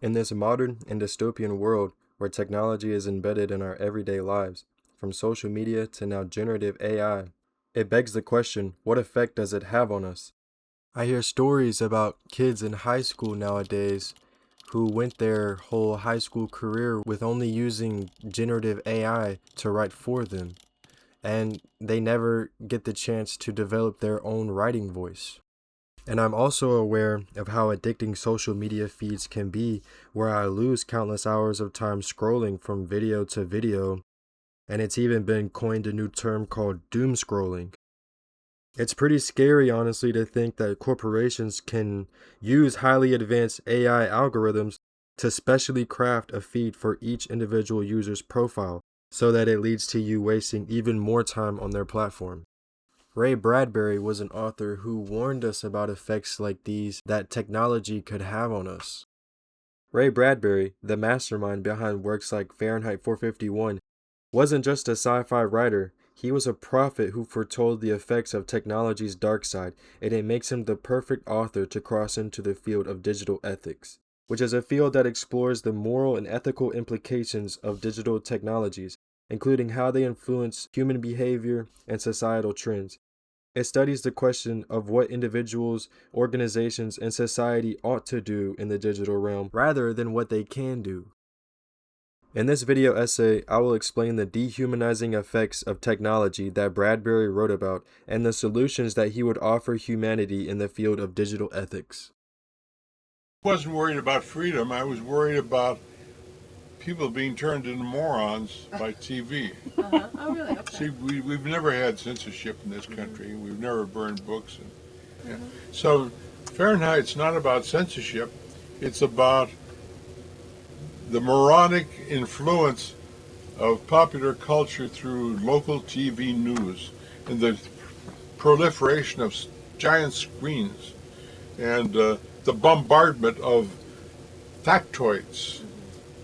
In this modern and dystopian world where technology is embedded in our everyday lives, from social media to now generative AI, it begs the question, what effect does it have on us? I hear stories about kids in high school nowadays who went their whole high school career with only using generative AI to write for them, and they never get the chance to develop their own writing voice. And I'm also aware of how addicting social media feeds can be, where I lose countless hours of time scrolling from video to video, and it's even been coined a new term called doom scrolling. It's pretty scary, honestly, to think that corporations can use highly advanced AI algorithms to specially craft a feed for each individual user's profile so that it leads to you wasting even more time on their platform. Ray Bradbury was an author who warned us about effects like these that technology could have on us. Ray Bradbury, the mastermind behind works like Fahrenheit 451, wasn't just a sci-fi writer. He was a prophet who foretold the effects of technology's dark side, and it makes him the perfect author to cross into the field of digital ethics, which is a field that explores the moral and ethical implications of digital technologies, including how they influence human behavior and societal trends. It studies the question of what individuals, organizations, and society ought to do in the digital realm rather than what they can do. In this video essay, I will explain the dehumanizing effects of technology that Bradbury wrote about and the solutions that he would offer humanity in the field of digital ethics. I wasn't worried about freedom. I was worried about people being turned into morons by TV. Oh, really? Okay. See, we've never had censorship in this country. We've never burned books. So Fahrenheit's not about censorship. It's about the moronic influence of popular culture through local TV news and the proliferation of giant screens and the bombardment of factoids,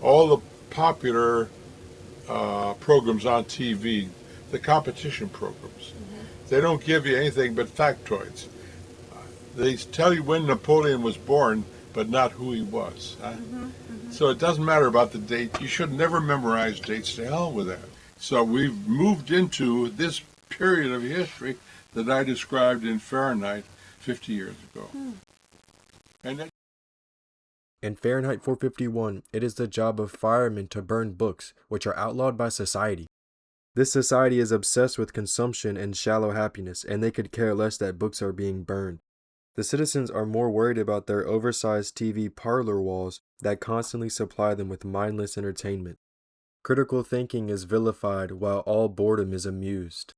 all the popular programs on TV, the competition programs. They don't give you anything but factoids. They tell you when Napoleon was born, but not who he was. So it doesn't matter about the date. You should never memorize dates. To hell with that. So we've moved into this period of history that I described in Fahrenheit 50 years ago. And In Fahrenheit 451, it is the job of firemen to burn books, which are outlawed by society. This society is obsessed with consumption and shallow happiness, and they could care less that books are being burned. The citizens are more worried about their oversized TV parlor walls that constantly supply them with mindless entertainment. Critical thinking is vilified while all boredom is amused.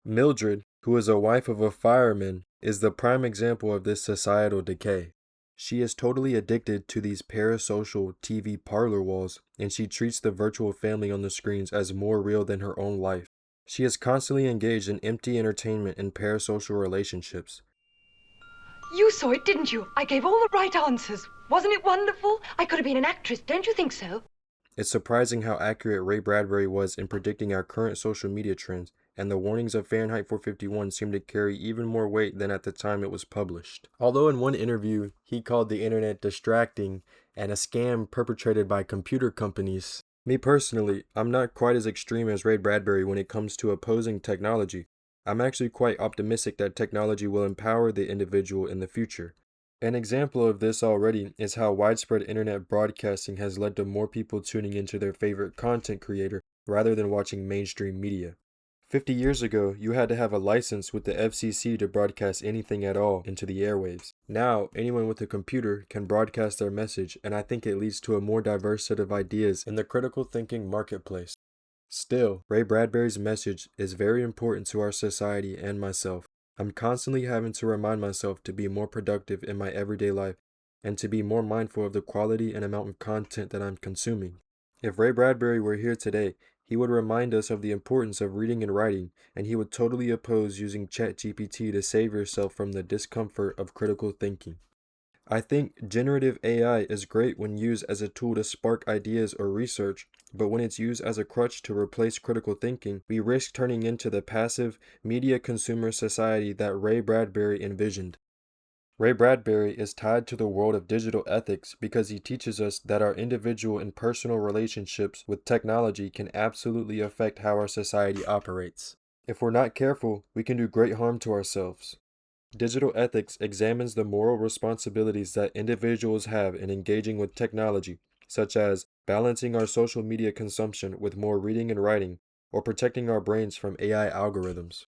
Mildred, who is a wife of a fireman, is the prime example of this societal decay. She is totally addicted to these parasocial TV parlor walls, and she treats the virtual family on the screens as more real than her own life. She is constantly engaged in empty entertainment and parasocial relationships. You saw it, didn't you? I gave all the right answers. Wasn't it wonderful? I could have been an actress, don't you think so? It's surprising how accurate Ray Bradbury was in predicting our current social media trends, and the warnings of Fahrenheit 451 seem to carry even more weight than at the time it was published. Although in one interview, he called the internet distracting and a scam perpetrated by computer companies, me personally, I'm not quite as extreme as Ray Bradbury when it comes to opposing technology. I'm actually quite optimistic that technology will empower the individual in the future. An example of this already is how widespread internet broadcasting has led to more people tuning into their favorite content creator rather than watching mainstream media. 50 years ago, you had to have a license with the FCC to broadcast anything at all into the airwaves. Now, anyone with a computer can broadcast their message, and I think it leads to a more diverse set of ideas in the critical thinking marketplace. Still, Ray Bradbury's message is very important to our society and myself. I'm constantly having to remind myself to be more productive in my everyday life and to be more mindful of the quality and amount of content that I'm consuming. If Ray Bradbury were here today, he would remind us of the importance of reading and writing, and he would totally oppose using ChatGPT to save yourself from the discomfort of critical thinking. I think generative AI is great when used as a tool to spark ideas or research, but when it's used as a crutch to replace critical thinking, we risk turning into the passive, media consumer society that Ray Bradbury envisioned. Ray Bradbury is tied to the world of digital ethics because he teaches us that our individual and personal relationships with technology can absolutely affect how our society operates. If we're not careful, we can do great harm to ourselves. Digital ethics examines the moral responsibilities that individuals have in engaging with technology, such as balancing our social media consumption with more reading and writing, or protecting our brains from AI algorithms.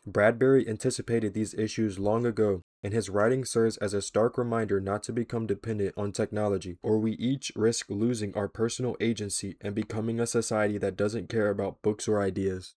Bradbury anticipated these issues long ago, and his writing serves as a stark reminder not to become dependent on technology, or we each risk losing our personal agency and becoming a society that doesn't care about books or ideas.